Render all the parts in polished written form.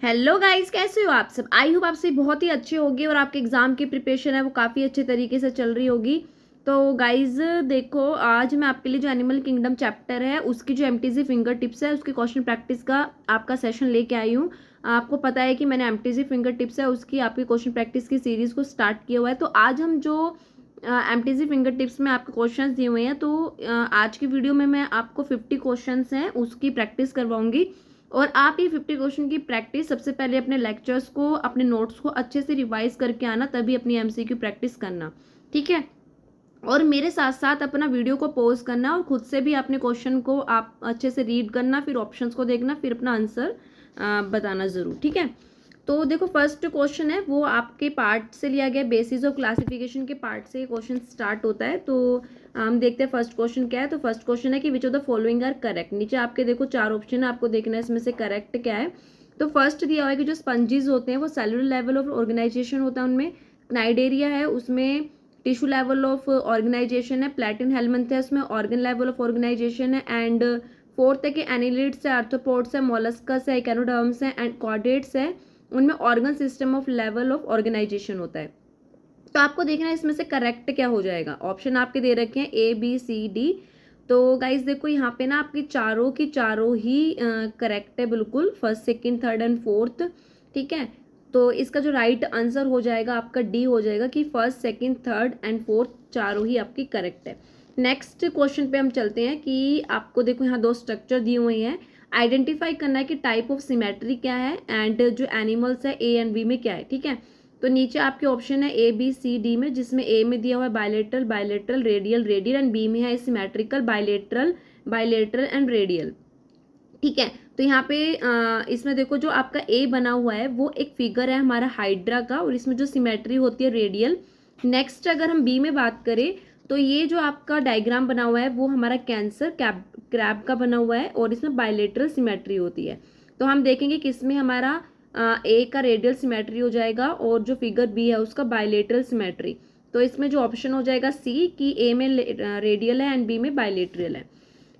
Hello guys, कैसे हो आप सब। आई होप आप सब बहुत ही अच्छे होंगे और आपके एग्जाम की प्रिपरेशन है वो काफ़ी अच्छे तरीके से चल रही होगी। तो गाइस देखो, आज मैं आपके लिए जो एनिमल किंगडम चैप्टर है उसकी जो एमटीजी फिंगर टिप्स है उसकी क्वेश्चन प्रैक्टिस का आपका सेशन लेके आई हूँ। आपको पता है कि मैंने एमटीजी फिंगर टिप्स है उसकी आपकी क्वेश्चन प्रैक्टिस की सीरीज़ को स्टार्ट किया हुआ है। तो आज हम जो एमटीजी फिंगर टिप्स में आपके क्वेश्चन दिए हुए हैं, तो आज की वीडियो में मैं आपको 50 क्वेश्चन हैं उसकी प्रैक्टिस करवाऊंगी। और आप ये 50 क्वेश्चन की प्रैक्टिस सबसे पहले अपने लेक्चर्स को, अपने नोट्स को अच्छे से रिवाइज करके आना, तभी अपनी एमसीक्यू प्रैक्टिस करना, ठीक है। और मेरे साथ साथ अपना वीडियो को पॉज करना और खुद से भी अपने क्वेश्चन को आप अच्छे से रीड करना, फिर ऑप्शंस को देखना, फिर अपना आंसर बताना ज़रूर, ठीक है। तो देखो, फर्स्ट क्वेश्चन है वो आपके पार्ट से लिया गया, बेसिस ऑफ क्लासिफिकेशन के पार्ट से ये क्वेश्चन स्टार्ट होता है। तो हम देखते हैं फर्स्ट क्वेश्चन क्या है। तो फर्स्ट क्वेश्चन है कि which of the following are correct. नीचे आपके देखो 4 ऑप्शन है, आपको देखना है इसमें से करेक्ट क्या है। तो फर्स्ट दिया हुआ है कि जो स्पंजीज होते हैं वो सेलुलर लेवल ऑफ ऑर्गेनाइजेशन होता है उनमें। क्नाइडेरिया है उसमें टिश्यू लेवल ऑफ ऑर्गेनाइजेशन है। प्लेटिन हेलमिंथ है उसमें ऑर्गन लेवल ऑफ ऑर्गेनाइजेशन है। एंड फोर्थ है कि एनिलिड्स है, आर्थ्रोपोड्स है, मोलस्कस है, इकोनोडर्म्स है एंड कॉर्डेट्स है, उनमें organ system of level of organization होता है। तो आपको देखना है इसमें से करेक्ट क्या हो जाएगा। ऑप्शन आपके दे रखे हैं ए बी सी डी। तो गाइज देखो, यहाँ पे ना आपकी चारों की चारों ही करेक्ट है, बिल्कुल first second third and fourth, ठीक है। तो इसका जो राइट आंसर हो जाएगा आपका डी हो जाएगा कि first second third and fourth चारों ही आपकी करेक्ट है। नेक्स्ट क्वेश्चन पे हम चलते हैं कि आपको देखो यहाँ 2 स्ट्रक्चर दिए हुए हैं, आइडेंटिफाई करना है कि टाइप ऑफ सिमेट्री क्या है एंड जो एनिमल्स है ए एंड बी में क्या है, ठीक है। तो नीचे आपके ऑप्शन है ए बी सी डी में, जिसमें ए में दिया हुआ है bilateral, bilateral, radial, radial and B में है symmetrical, bilateral, bilateral and radial, ठीक है। तो यहाँ पे इसमें देखो जो आपका ए बना हुआ है वो एक फिगर है हमारा हाइड्रा का, और इसमें जो सिमेट्री होती है रेडियल। नेक्स्ट अगर हम बी में बात करें तो ये जो आपका डायग्राम बना हुआ है वो हमारा कैंसर क्रैब का बना हुआ है, और इसमें बायलेटरल सिमेट्री होती है। तो हम देखेंगे किसमें हमारा ए का रेडियल सिमेट्री हो जाएगा और जो फिगर बी है उसका बायलेटरल सिमेट्री। तो इसमें जो ऑप्शन हो जाएगा सी, कि ए में रेडियल है एंड बी में बायलेटरल है।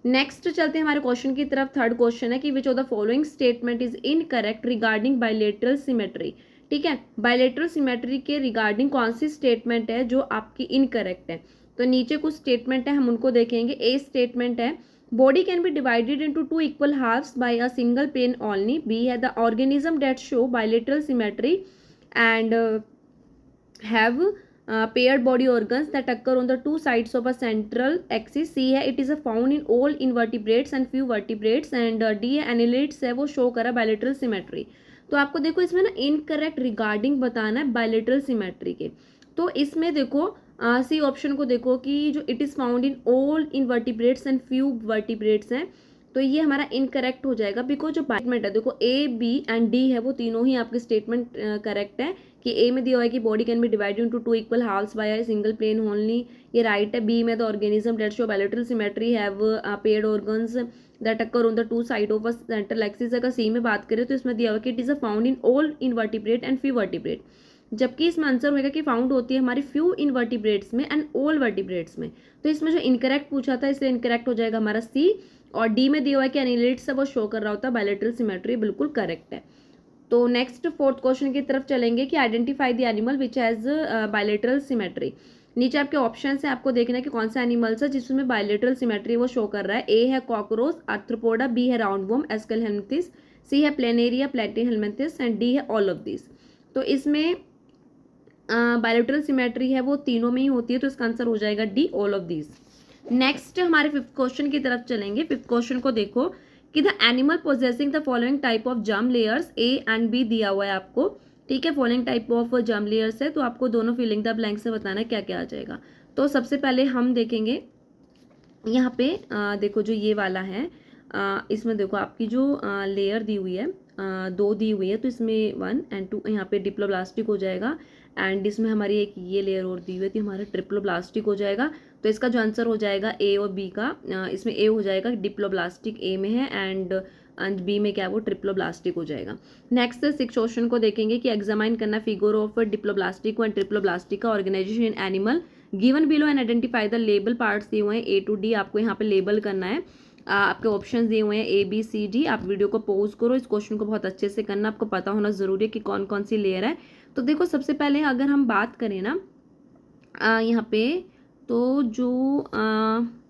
नेक्स्ट चलते हैं हमारे क्वेश्चन की तरफ। थर्ड क्वेश्चन है कि which of the following statement is incorrect regarding bilateral symmetry, ठीक है। बायलेटरल सिमेट्री के रिगार्डिंग कौन सी स्टेटमेंट है जो आपकी इनकरेक्ट है। तो नीचे कुछ स्टेटमेंट है, हम उनको देखेंगे। ए स्टेटमेंट है body can be divided into 2 equal halves by a single plane only. B है the organism that show bilateral symmetry and have paired body organs that occur on the 2 sides of a central axis. C है it is a found in all invertebrates and few vertebrates and D है annelids है वो show करा bilateral symmetry। तो आपको देखो इसमें ना इनकरेक्ट रिगार्डिंग बताना है बायलेटरल सिमेट्री के। तो इसमें देखो सी ऑप्शन को देखो कि जो it is found in all invertebrates and few vertebrates हैं, तो ये हमारा इनकरेक्ट हो जाएगा। बिकॉज जो स्टेटमेंट है देखो ए बी एंड डी है वो तीनों ही आपके स्टेटमेंट करेक्ट है। कि ए में दिया हुआ है कि body can be divided into 2 equal halves by a single plane only, ये राइट है। बी में the organism that show bilateral symmetry have paired organs that occur on the 2 side of a central axis. अगर C में बात करें तो इसमें दिया हुआ है कि it is a found in all invertebrate and few vertebrate, जबकि इसमें आंसर होगा कि फाउंड होती है हमारी फ्यू इनवर्टिब्रेट्स में एंड ऑल वर्टिब्रेट्स में। तो इसमें जो इनकरेक्ट पूछा था इसलिए इनकरेक्ट हो जाएगा हमारा सी। और डी में दिया हुआ है कि एनिलिड्स से वो शो कर रहा होता है बायलेटरल सिमेट्री, बिल्कुल करेक्ट है। तो नेक्स्ट फोर्थ क्वेश्चन की तरफ चलेंगे कि identify the animal which has bilateral symmetry. नीचे आपके ऑप्शन है, आपको देखना है कि कौन सा एनिमल्स है जिसमें बायलेटरल सिमेट्री वो शो कर रहा है। ए है कॉकरोच आर्थ्रोपोडा, बी है राउंडवॉर्म एस्केल हेलमिंथिस, सी है प्लेनेरिया प्लेटिन हेलमिंथिस एंड डी है ऑल ऑफ दिस। तो इसमें बायलेटरल सिमेट्री है वो तीनों में ही होती है, तो इसका आंसर हो जाएगा D, all of this. Next हमारे फिफ्थ क्वेश्चन की तरफ चलेंगे। फिफ्थ क्वेश्चन को देखो कि the animal possessing the following type of germ layers, A and B दिया हुआ है आपको, ठीक है। Following type of germ layers है, तो आपको दोनों फिलिंग द ब्लैंक से बताना है क्या क्या आ जाएगा। तो सबसे पहले हम देखेंगे यहाँ पे देखो जो ये वाला है, इसमें देखो आपकी जो लेयर दी हुई है 2 दी हुई है, तो इसमें 1 एंड 2 यहाँ पे डिप्लोब्लास्टिक हो जाएगा। एंड इसमें हमारी एक ये लेयर और दी हुई है तो हमारा ट्रिप्लोब्लास्टिक हो जाएगा। तो इसका जो आंसर हो जाएगा ए और बी का, इसमें ए हो जाएगा डिप्लोब्लास्टिक ए में है एंड बी में क्या है वो ट्रिप्लोब्लास्टिक हो जाएगा। नेक्स्ट सिक्स क्वेश्चन को देखेंगे कि एग्जामाइन करना figure of diploblastic and triploblastic का organisation in animal given below and identify the label parts दिए हुए हैं ए टू डी, आपको यहाँ पे लेबल करना है। आपके ऑप्शन दिए हुए हैं ABCD। आप वीडियो को पॉज करो, इस क्वेश्चन को बहुत अच्छे से करना, आपको पता होना ज़रूरी है कि कौन कौन सी लेयर है। तो देखो सबसे पहले अगर हम बात करें ना यहाँ पे, तो जो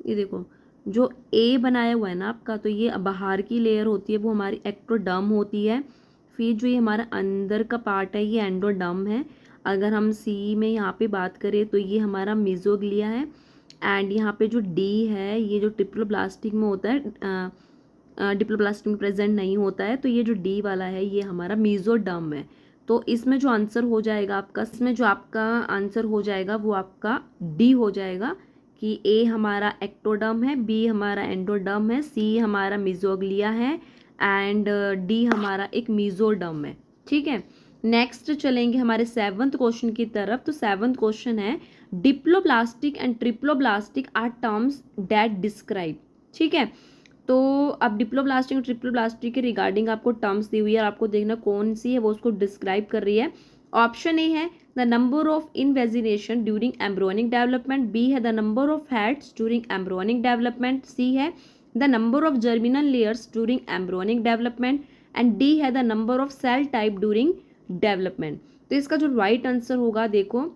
ये देखो जो ए बनाया हुआ है ना आपका, तो ये बाहर की लेयर होती है वो हमारी एक्टोडर्म होती है। फिर जो ये हमारा अंदर का पार्ट है ये एंडोडर्म है। अगर हम सी में यहाँ पे बात करें तो ये हमारा मेसोग्लिया है। एंड यहाँ पे जो डी है ये जो डिप्लोब्लास्टिक में होता है, डिप्लोब्लास्टिक में प्रेजेंट नहीं होता है, तो ये जो डी वाला है ये हमारा मेसोडर्म है। तो इसमें जो आंसर हो जाएगा आपका, इसमें जो आपका आंसर हो जाएगा वो आपका डी हो जाएगा कि ए हमारा एक्टोडर्म है, बी हमारा एंडोडर्म है, सी हमारा मेसोग्लिया है एंड डी हमारा एक मेसोडर्म है। ठीक है, नेक्स्ट चलेंगे हमारे 7th क्वेश्चन की तरफ। तो 7th क्वेश्चन है diploblastic and triploblastic are terms that describe. ठीक है, तो अब डिप्लोब्लास्टिक और ट्रिप्लोब्लास्टिक के रिगार्डिंग आपको टर्म्स दी हुई है और आपको देखना कौन सी है वो उसको डिस्क्राइब कर रही है। ऑप्शन ए है the number of invagination during embryonic development, B है the number of heads during embryonic development, C है the number of germinal layers during embryonic development and D है the number of cell type during development. तो इसका जो right answer होगा देखो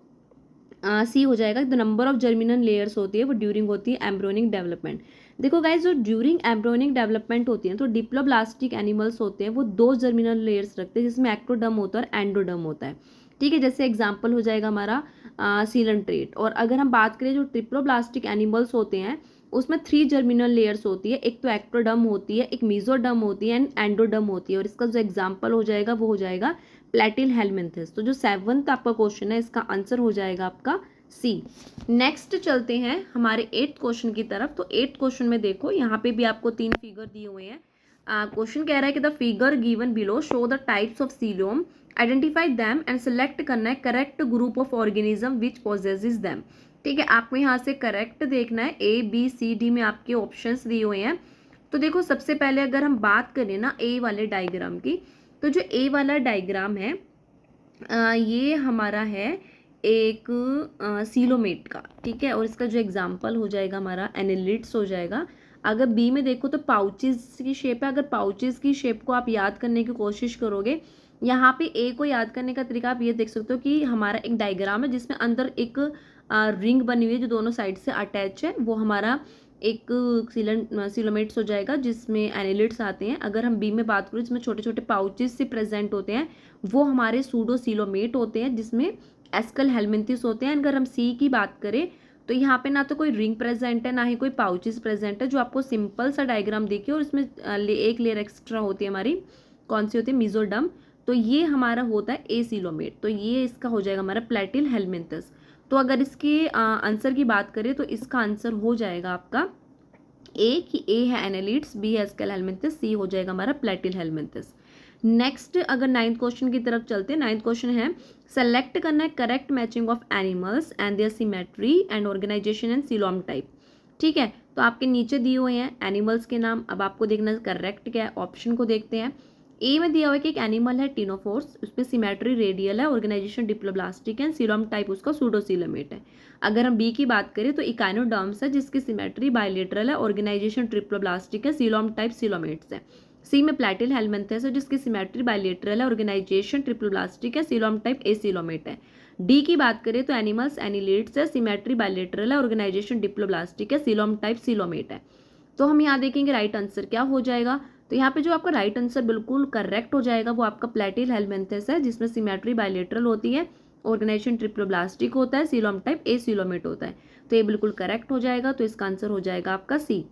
सी हो जाएगा। The number of germinal layers होती है वो ड्यूरिंग होती है एम्ब्रियोनिक डेवलपमेंट। देखो गाइज जो ड्यूरिंग एम्ब्रियोनिक डेवलपमेंट होती है तो डिप्लोब्लास्टिक एनिमल्स होते हैं वो 2 जर्मिनल लेयर्स रखते हैं जिसमें एक्टोडर्म होता है और एंडोडर्म होता है। ठीक है, जैसे एग्जाम्पल हो जाएगा हमारा सीलेंट्रेट। और अगर हम बात करें जो ट्रिप्लोब्लास्टिक एनिमल्स होते हैं उसमें 3 जर्मिनल लेयर्स होती है, एक तो एक्टोडर्म होती है, एक मेसोडर्म होती है एंड एंडोडर्म होती है। और इसका जो एग्जाम्पल हो जाएगा वो हो जाएगा प्लेटिल हेलमिंथस। तो जो 7th आपका क्वेश्चन है इसका आंसर हो जाएगा आपका सी। नेक्स्ट चलते हैं हमारे 8th क्वेश्चन की तरफ। तो 8th क्वेश्चन में देखो यहाँ पे भी आपको 3 फिगर दिए हुए हैं। क्वेश्चन कह रहा है कि the figure given below show the types of coelom, identify them and select करना है correct group of organism which possesses them. ठीक है, आपको यहाँ से करेक्ट देखना है। ABCD में आपके ऑप्शंस दिए हुए हैं। तो देखो सबसे पहले अगर हम बात करें ना ए वाले डायग्राम की, तो जो ए वाला डायग्राम है ये हमारा है एक सीलोमेट का। ठीक है, और इसका जो एग्जाम्पल हो जाएगा हमारा एनालिट्स हो जाएगा। अगर बी में देखो तो पाउचेस की शेप है। अगर पाउचेस की शेप को आप याद करने की कोशिश करोगे, यहाँ पे ए को याद करने का तरीका आप ये देख सकते हो कि हमारा एक डायग्राम है जिसमें अंदर एक रिंग बनी हुई है जो दोनों साइड से अटैच है, वो हमारा एक सीलोमेट्स हो जाएगा जिसमें एनालिट्स आते हैं। अगर हम बी में बात करें जिसमें छोटे छोटे पाउचेस से प्रेजेंट होते हैं वो हमारे सूडो सीलोमेट होते हैं जिसमें एस्कल हेलमिंथिस होते हैं। अगर हम सी की बात करें तो यहाँ पे ना तो कोई रिंग प्रेजेंट है ना ही कोई पाउचेस प्रेजेंट है। जो आपको सिंपल सा डायग्राम देखिए और इसमें एक लेयर एक्स्ट्रा होती है हमारी, कौन सी होती है, मेसोडर्म। तो ये हमारा होता है ए सीलोमेट। तो ये इसका हो जाएगा हमारा प्लेटिल हेलमिंथस। तो अगर इसके आंसर की बात करें तो इसका आंसर हो जाएगा आपका ए, कि ए है एनालिट्स, बी है एस्कल हेलमिंथस, सी हो जाएगा हमारा प्लेटिल हेलमिंथस। नेक्स्ट अगर 9th क्वेश्चन की तरफ चलते हैं। 9th क्वेश्चन है सेलेक्ट करना है correct matching of animals and their symmetry and organization and coelom type. ठीक है, तो आपके नीचे दिए हुए हैं एनिमल्स के नाम। अब आपको देखना है करेक्ट क्या है, ऑप्शन को देखते हैं। ए में दिया हुआ है कि एक एनिमल है टिनोफोर्स, उसमें सिमेट्री रेडियल है, ऑर्गेनाइजेशन डिप्लोब्लास्टिक है, सीलोम टाइप उसका सूडोसीलोमेट है। अगर हम बी की बात करें तो इकाइनोडर्म्स है जिसकी सिमेट्री बायलेटरल है, ऑर्गेनाइजेशन ट्रिप्लोब्लास्टिक है, सीलोम टाइप सीलोमेट्स है। सी में प्लेटिल हेलमिंथस है जिसकी सिमेट्री बायलेटरल है, ऑर्गेनाइजेशन ट्रिप्लोब्लास्टिक है, सीलोम टाइप ए सीलोमेट है। डी की बात करें तो एनिमल्स एनिलिड्स है, सिमेट्री बायलेटरल है, ऑर्गेनाइजेशन डिप्लोब्लास्टिक है, सीलोम टाइप सीलोमेट है। तो हम यहाँ देखेंगे राइट आंसर क्या हो जाएगा। तो यहाँ पे जो आपका राइट आंसर बिल्कुल करेक्ट हो जाएगा वो आपका प्लेटिल हेलमिंथस है जिसमें सिमेट्री बायलेटरल होती है, ऑर्गेनाइजेशन ट्रिप्लोब्लास्टिक होता है, सीलोम टाइप ए सीलोमेट होता है। तो ये बिल्कुल करेक्ट हो जाएगा। तो इसका आंसर हो जाएगा आपका सी।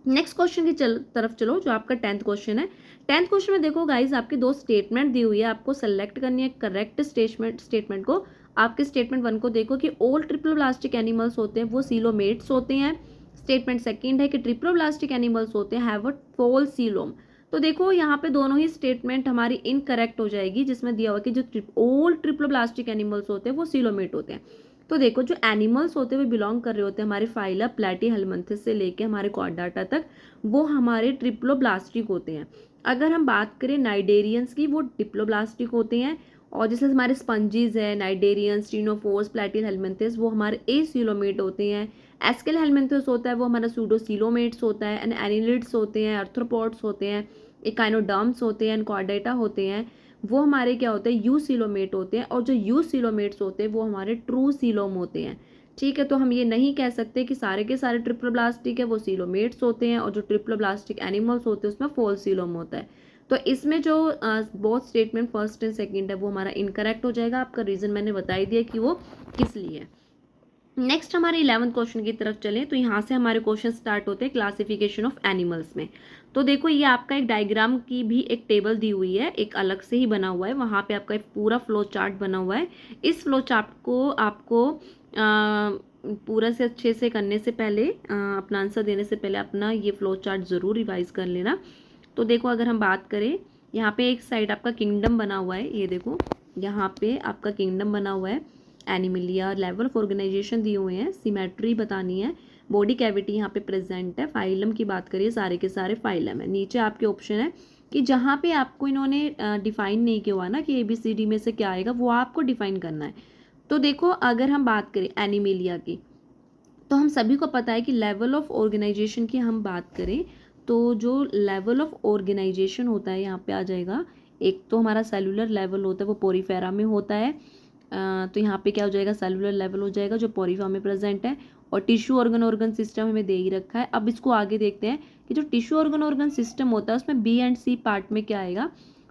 नेक्स्ट क्वेश्चन की तरफ चलो जो आपका 10th क्वेश्चन है। 10th क्वेश्चन में देखो गाइज आपकी 2 स्टेटमेंट दी हुई है, आपको सेलेक्ट करनी है करेक्ट स्टेटमेंट को। आपके स्टेटमेंट 1 को देखो कि ऑल ट्रिप्लोब्लास्टिक एनिमल्स होते हैं वो सीलोमेट्स होते हैं। स्टेटमेंट 2 है कि ट्रिप्लोब्लास्टिक एनिमल्स होते हैं हैव अ फॉल सीलोम। तो देखो यहाँ पे दोनों ही स्टेटमेंट हमारी इनकरेक्ट हो जाएगी जिसमें दिया हुआ कि जो ऑल ट्रिप्लोब्लास्टिक एनिमल्स होते हैं वो सीलोमेट होते हैं। तो देखो जो एनिमल्स होते हैं वो बिलोंग कर रहे होते हैं हमारे फाइला प्लेटीहेलमिंथस से लेके हमारे कॉर्डाटा तक, वो हमारे ट्रिप्लोब्लास्टिक होते हैं। अगर हम बात करें नाइडेरियंस की, वो डिप्लोब्लास्टिक होते हैं। और जैसे हमारे स्पंजीज है, नाइडेरियंस, टीनोफोर्स, प्लेटीहेलमिंथस, वो हमारे ए सीलोमेट होते हैं। एस्केल हेलमिंथस होता है वो हमारा सूडोसीलोमेट्स होता है, एंड एनिलिड्स होते हैं, आर्थ्रोपोड्स होते हैं, इकाइनोडर्म्स होते हैं, एंड कॉर्डेटा होते हैं, वो हमारे क्या होते हैं, यूसिलोमेट होते हैं। और जो यूसिलोमेट्स होते हैं वो हमारे ट्रू सीलोम होते हैं। ठीक है, तो हम ये नहीं कह सकते कि सारे के सारे ट्रिप्लोब्लास्टिक है वो सीलोमेट्स होते हैं, और जो ट्रिप्लोब्लास्टिक एनिमल्स होते हैं उसमें फोल सीलोम होता है। तो इसमें जो both statement first and second है वो हमारा इनकरेक्ट हो जाएगा। आपका रीजन मैंने बता ही दिया कि वो किस लिए है। नेक्स्ट हमारे 11th क्वेश्चन की तरफ चलें तो यहाँ से हमारे क्वेश्चन स्टार्ट होते हैं क्लासिफिकेशन ऑफ एनिमल्स में। तो देखो ये आपका एक डायग्राम की भी एक टेबल दी हुई है, एक अलग से ही बना हुआ है, वहाँ पे आपका एक पूरा फ्लो चार्ट बना हुआ है। इस फ्लो चार्ट को आपको पूरा से अच्छे से करने से पहले अपना आंसर देने से पहले अपना ये फ्लो चार्ट ज़रूर रिवाइज कर लेना। तो देखो अगर हम बात करें, यहाँ पे एक साइड आपका किंगडम बना हुआ है, ये देखो यहाँ पे आपका किंगडम बना हुआ है, एनिमलिया, लेवल ऑफ ऑर्गेनाइजेशन दिए हुए हैं, सिमेट्री बतानी है, बॉडी कैविटी यहाँ पे प्रेजेंट है, फाइलम की बात करिए सारे के सारे फाइलम है। नीचे आपके ऑप्शन है कि जहाँ पे आपको इन्होंने डिफाइन नहीं किया हुआ ना कि ABCD में से क्या आएगा, वो आपको डिफाइन करना है। तो देखो अगर हम बात करें एनिमलिया की, तो हम सभी को पता है कि लेवल ऑफ ऑर्गेनाइजेशन की हम बात करें तो जो लेवल ऑफ ऑर्गेनाइजेशन होता है यहाँ पे आ जाएगा, एक तो हमारा सेलुलर लेवल होता है वो पोरीफेरा में होता है। तो यहाँ पे क्या हो जाएगा, सेलुलर लेवल हो जाएगा जो पोरीफेरा में प्रेजेंट है, और टिश्यू ऑर्गन सिस्टम हमें दे ही रखा है। अब इसको आगे देखते हैं कि जो टिश्यू ऑर्गन सिस्टम होता है उसमें B एंड C पार्ट में क्या आएगा।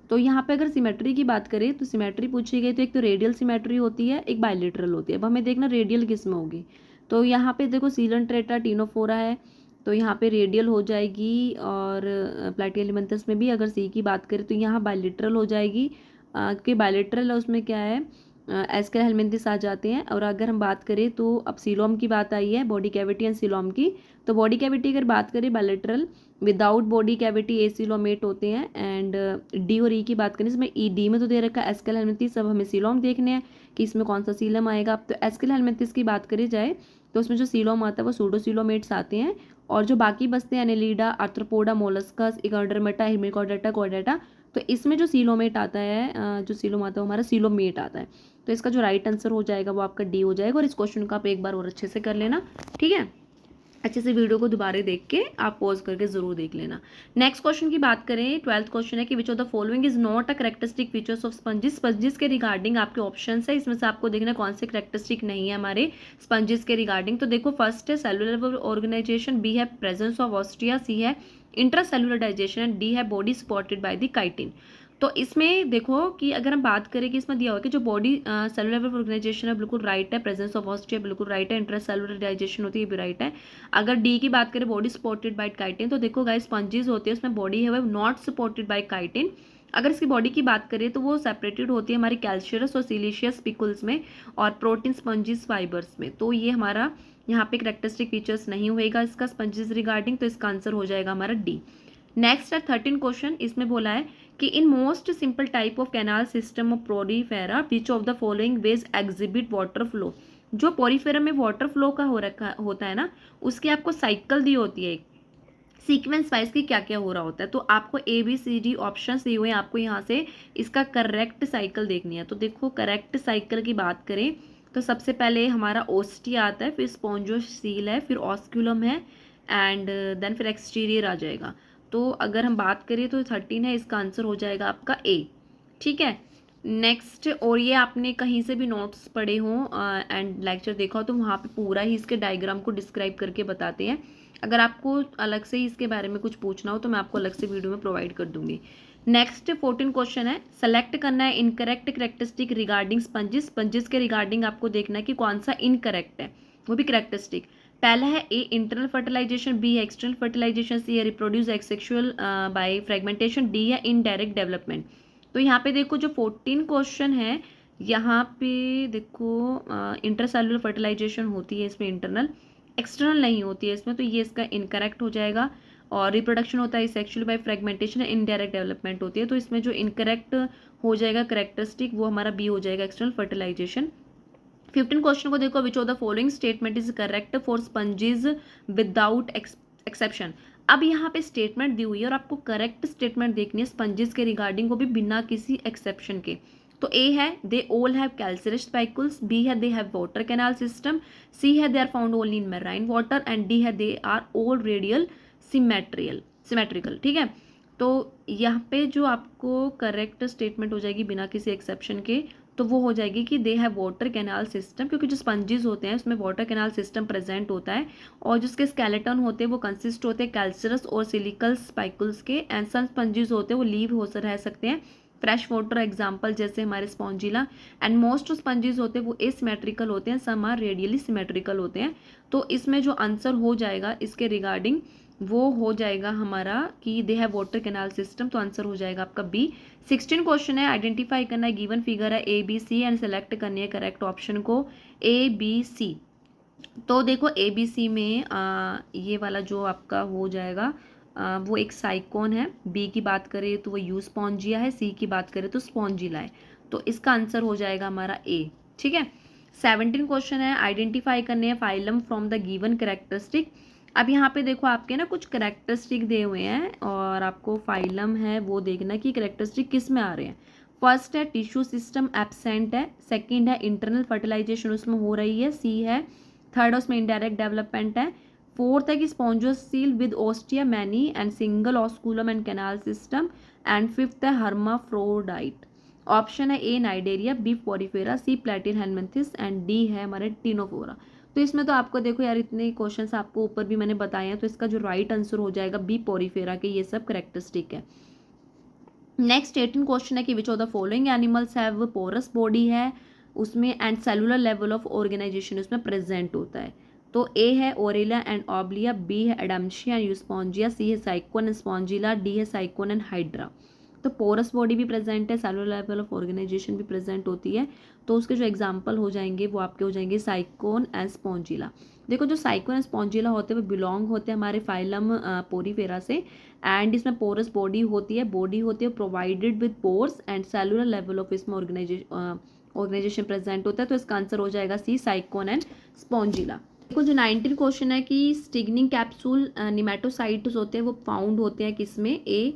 तो यहाँ पे अगर सिमेट्री की बात करें तो सिमेट्री पूछी गई तो एक तो रेडियल सिमेट्री होती है, एक बायलेटरल होती है। अब हमें देखना रेडियल किस में होगी। तो यहाँ पे देखो सीलन टीनोफोरा है, तो यहाँ पे रेडियल हो जाएगी, और प्लैटिहेल्मिंथस में भी अगर C की बात करें तो यहाँ बायलेटरल हो जाएगी, क्योंकि बायलेटरल है उसमें क्या है, एस्केल हेलमिंथस आ जाते हैं। और अगर हम बात करें तो अब सीलोम की बात आई है, बॉडी कैविटी एंड सीलोम की, तो बॉडी कैविटी अगर बात करें bilateral, without body cavity acoelomate होते हैं। एंड D और E की बात करें इसमें D में तो दे रखा है एस्केल हेलमिंथस, अब हमें सीलोम देखने हैं कि इसमें कौन सा सीलम आएगा। तो एस्केल हेलमिंथस की बात करी जाए तो उसमें जो सीलोम आता है वो सूडोसीलोमेट्स आते हैं, और जो बाकी बचते हैं एनेलिडा, आर्थ्रोपोडा, मोलस्कस, इगोडर्मेटा, हिमिकोडेटा, कॉर्डेटा, तो इसमें जो सीलोमेट आता है, जो सीलोम आता है वो हमारा सीलोमेट आता है। तो इसका जो राइट आंसर हो जाएगा वो आपका D हो जाएगा। और इस क्वेश्चन को आप एक बार और अच्छे से कर लेना, ठीक है। अच्छे से वीडियो को दोबारा देख के आप पॉज करके जरूर देख लेना। नेक्स्ट क्वेश्चन की बात करें, 12th क्वेश्चन है कि which of the following is not a characteristic features of sponges. Sponges के रिगार्डिंग आपके ऑप्शन है, इसमें से आपको देखना कौन से कैरेक्टरिस्टिक नहीं है हमारे स्पंजिस के रिगार्डिंग। तो देखो फर्स्ट है सेलुलर ऑर्गेनाइजेशन, B है प्रेजेंस ऑफ ऑस्ट्रिया, C है इंट्रासेलुलर डाइजेशन, एंड D है body supported by the chitin. तो इसमें देखो कि अगर हम बात करें कि इसमें दिया हुआ है कि जो बॉडी सेलुलर ऑर्गेनाइजेशन है बिल्कुल राइट है, प्रेजेंस ऑफ ऑस्ट्रिया बिल्कुल राइट है, इंट्रासेलुलर डाइजेशन होती है भी राइट है। अगर D की बात करें बॉडी सपोर्टेड बाय काइटिन, तो देखो गाइस स्पंजिस होते हैं उसमें बॉडी है वो नॉट सपोर्टेड बाय काइटिन। अगर इसकी बॉडी की बात करें तो वो सेपरेटेड होती है हमारी कैल्शियस और सिलिशियस पिकुल्स में और प्रोटीन स्पंजिस फाइबर्स में। तो ये हमारा यहाँ पे कैरेक्टरिस्टिक फीचर्स नहीं होएगा इसका स्पंजिस रिगार्डिंग, तो इसका आंसर हो जाएगा हमारा D। नेक्स्ट है 13 क्वेश्चन, इसमें बोला है कि in most simple type of canal system of Porifera which of the following veg exhibit water flow. जो पोरीफेरा में वाटर फ्लो का हो रखा होता है ना, उसकी आपको साइकिल दी होती है सीक्वेंस वाइज की क्या क्या हो रहा होता है। तो आपको ABCD ऑप्शन दिए हुए हैं, आपको यहाँ से इसका करेक्ट साइकिल देखनी है। तो देखो करेक्ट साइकिल की बात करें तो सबसे पहले हमारा ओस्टिया आता है, फिर स्पॉन्जोसील है, फिर ऑस्क्यूलम है, एंड देन फिर एक्सटीरियर आ जाएगा। तो अगर हम बात करें तो 13 है, इसका आंसर हो जाएगा आपका A, ठीक है। नेक्स्ट, और ये आपने कहीं से भी नोट्स पढ़े हों एंड लेक्चर देखा हो तो वहाँ पे पूरा ही इसके डायग्राम को डिस्क्राइब करके बताते हैं। अगर आपको अलग से ही इसके बारे में कुछ पूछना हो तो मैं आपको अलग से वीडियो में प्रोवाइड कर दूंगी। नेक्स्ट 14 क्वेश्चन है, सेलेक्ट करना है incorrect characteristic regarding sponges. Sponges के रिगार्डिंग आपको देखना है कि कौन सा इनकरेक्ट है, वो भी कैरेक्टरिस्टिक। पहला है A इंटरनल फर्टिलाइजेशन, B है एक्सटर्नल फर्टिलाइजेशन, C है रिप्रोड्यूस एक्सेक्सुअल बाय फ्रेगमेंटेशन, D है इनडायरेक्ट डेवलपमेंट। तो यहाँ पे देखो जो 14 क्वेश्चन है यहाँ पे देखो इंटरसेलुलर फर्टिलाइजेशन होती है इसमें, इंटरनल, एक्सटर्नल नहीं होती है इसमें, तो ये इसका इनकरेक्ट हो जाएगा। और रिप्रोडक्शन होता है sexual by fragmentation, indirect development होती है। तो इसमें जो इनकरेक्ट हो जाएगा करेक्टरिस्टिक वो हमारा B हो जाएगा एक्सटर्नल फर्टिलाइजेशन। 15 क्वेश्चन को देखो, which of the following statement is correct for sponges without exception. अब यहाँ पे स्टेटमेंट दी हुई है और आपको करेक्ट स्टेटमेंट देखनी है स्पंजिस के रिगार्डिंग, को भी बिना किसी एक्सेप्शन के। तो ए है they all have calcareous spicules, B है they have water canal system, C है they are found only in marine water, and D है they are all radial symmetrical. ठीक है, तो यहाँ पे जो आपको करेक्ट स्टेटमेंट हो जाएगी बिना किसी एक्सेप्शन के, तो वो हो जाएगी कि दे हैव वाटर कैनाल सिस्टम, क्योंकि जो स्पंजेस होते हैं उसमें वाटर कैनाल सिस्टम प्रेजेंट होता है, और जिसके स्केलेटन होते हैं वो कंसिस्ट होते हैं कैल्सिरस और सिलिकल स्पाइकुल्स के, एंड सम स्पंजेस होते हैं वो लीव हो रह सकते हैं फ्रेश वाटर एग्जाम्पल जैसे हमारे स्पॉन्जिला, एंड मोस्ट स्पंजेस होते हैं वो एसिमेट्रिकल होते हैं, सम आर रेडियली सिमेट्रिकल होते हैं। तो इसमें जो आंसर हो जाएगा इसके रिगार्डिंग वो हो जाएगा हमारा कि दे हैव वाटर कैनाल सिस्टम, तो आंसर हो जाएगा आपका बी। 16 क्वेश्चन है, आइडेंटिफाई करना है गिवन फिगर है A B C and select करनी है करेक्ट ऑप्शन को ए बी सी। तो देखो ए बी सी में ये वाला जो आपका हो जाएगा वो एक साइकोन है, बी की बात करें तो वो यू स्पॉन्जिया है, सी की बात करें तो स्पॉन्जिला है, तो इसका आंसर हो जाएगा हमारा ए। ठीक है, 17 क्वेश्चन है, आइडेंटिफाई करने हैं phylum from the given characteristic. अब यहाँ पे देखो आपके ना कुछ कैरेक्टरिस्टिक दे हुए हैं और आपको फाइलम है वो देखना कि कैरेक्टरिस्टिक किस में आ रहे हैं। फर्स्ट है टिश्यू सिस्टम एब्सेंट है, सेकंड है इंटरनल फर्टिलाइजेशन उसमें हो रही है, सी है, थर्ड उसमें इनडायरेक्ट डेवलपमेंट है, फोर्थ है कि spongocoel with ostia many and single osculum and canal system, and fifth है हर्माफ्रोडाइट। ऑप्शन है A cnidaria, B porifera, C platyhelminthes and D है हमारे टिनोफोरा। तो इसमें तो आपको देखो यार इतने क्वेश्चंस आपको ऊपर भी मैंने बताए हैं, तो इसका जो राइट आंसर हो जाएगा बी पोरिफेरा के ये सब करेक्टरिस्टिक है। नेक्स्ट 18 क्वेश्चन है कि which of the following animals have porous body है उसमें and cellular level of organization उसमें प्रेजेंट होता है। तो ए है ओरेला एंड ऑब्लिया, बी है एडम्शिया एंड यूस्पॉन्जिया, सी है साइकोन एंड स्पॉन्जिला, डी है साइकोन एंड हाइड्रा। तो पोरस बॉडी भी प्रेजेंट है, सेलुलर लेवल ऑफ ऑर्गेनाइजेशन भी प्रेजेंट होती है, तो उसके जो एग्जाम्पल हो जाएंगे वो आपके हो जाएंगे साइकोन एंड स्पॉन्जिला। देखो जो साइकोन एंड स्पॉन्जिला होते हैं वो बिलोंग होते हैं हमारे फाइलम पोरीफेरा से, एंड इसमें पोरस बॉडी होती है provided with pores and cellular level of इसमें ऑर्गेनाइजेशन प्रेजेंट होता है, तो इसका आंसर हो जाएगा सी साइकोन एंड स्पॉन्जिला। देखो जो 19 क्वेश्चन है कि स्टिग्निंग कैप्सूल निमेटोसाइट्स होते हैं वो फाउंड होते हैं किसमें, A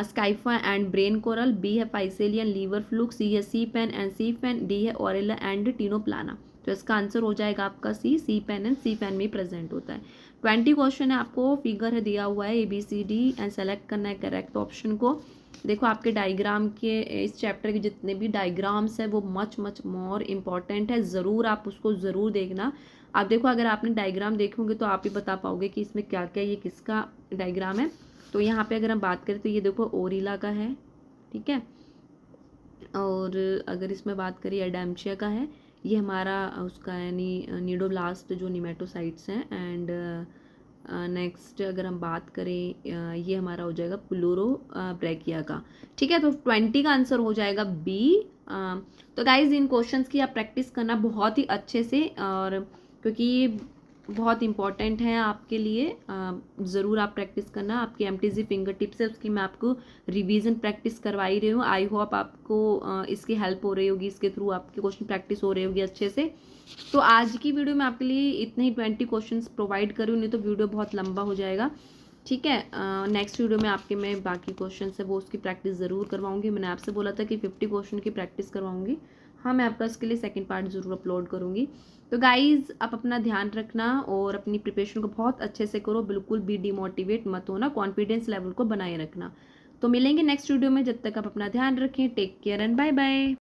scypha and brain coral, B है फाइसेलियन लीवर फ्लूक, सी है sea pen and sea pen, D है ओरेला एंड टिनोप्लाना। तो इसका आंसर हो जाएगा आपका सी पेन एंड सी पेन में प्रेजेंट होता है। 20 क्वेश्चन है, आपको फिगर है दिया हुआ है A B C D and select करना है करेक्ट ऑप्शन को। देखो आपके डायग्राम के इस चैप्टर के जितने भी डायग्राम्स है वो मच मोर इम्पॉर्टेंट है, ज़रूर आप उसको ज़रूर देखना। आप देखो अगर आपने डायग्राम देखे होंगे तो आप ही बता पाओगे कि इसमें क्या क्या ये किसका डायग्राम है। तो यहाँ पे अगर हम बात करें तो ये देखो ओरिला का है, ठीक है, और अगर इसमें बात करें एडैम्चिया का है, ये हमारा उसका यानी नीडोब्लास्ट जो निमेटोसाइट्स हैं, एंड नेक्स्ट अगर हम बात करें ये हमारा हो जाएगा प्लूरो ब्रैकिया का। ठीक है, तो 20 का आंसर हो जाएगा बी। तो गाइज इन क्वेश्चंस की आप प्रैक्टिस करना बहुत ही अच्छे से, और क्योंकि ये बहुत इंपॉर्टेंट है आपके लिए, ज़रूर आप प्रैक्टिस करना। आपकी MTZ फिंगर टिप्स है उसकी मैं आपको रिवीजन प्रैक्टिस करवाई रही हूँ। आई होप आपको इसकी हेल्प हो रही होगी, इसके थ्रू आपकी क्वेश्चन प्रैक्टिस हो रही होगी अच्छे से। तो आज की वीडियो में आपके लिए इतने ही 20 क्वेश्चन प्रोवाइड करूँ, नहीं तो वीडियो बहुत लंबा हो जाएगा। ठीक है, नेक्स्ट वीडियो में आपके मैं बाकी क्वेश्चन है वो उसकी प्रैक्टिस ज़रूर करवाऊँगी। मैंने आपसे बोला था कि 50 क्वेश्चन की प्रैक्टिस करवाऊँगी, हाँ मैं आपका इसके लिए सेकंड पार्ट ज़रूर अपलोड करूँगी। तो गाइज़ आप अपना ध्यान रखना और अपनी प्रिपरेशन को बहुत अच्छे से करो, बिल्कुल भी डिमोटिवेट मत होना, कॉन्फिडेंस लेवल को बनाए रखना। तो मिलेंगे नेक्स्ट वीडियो में, जब तक आप अपना ध्यान रखें, take care and bye bye.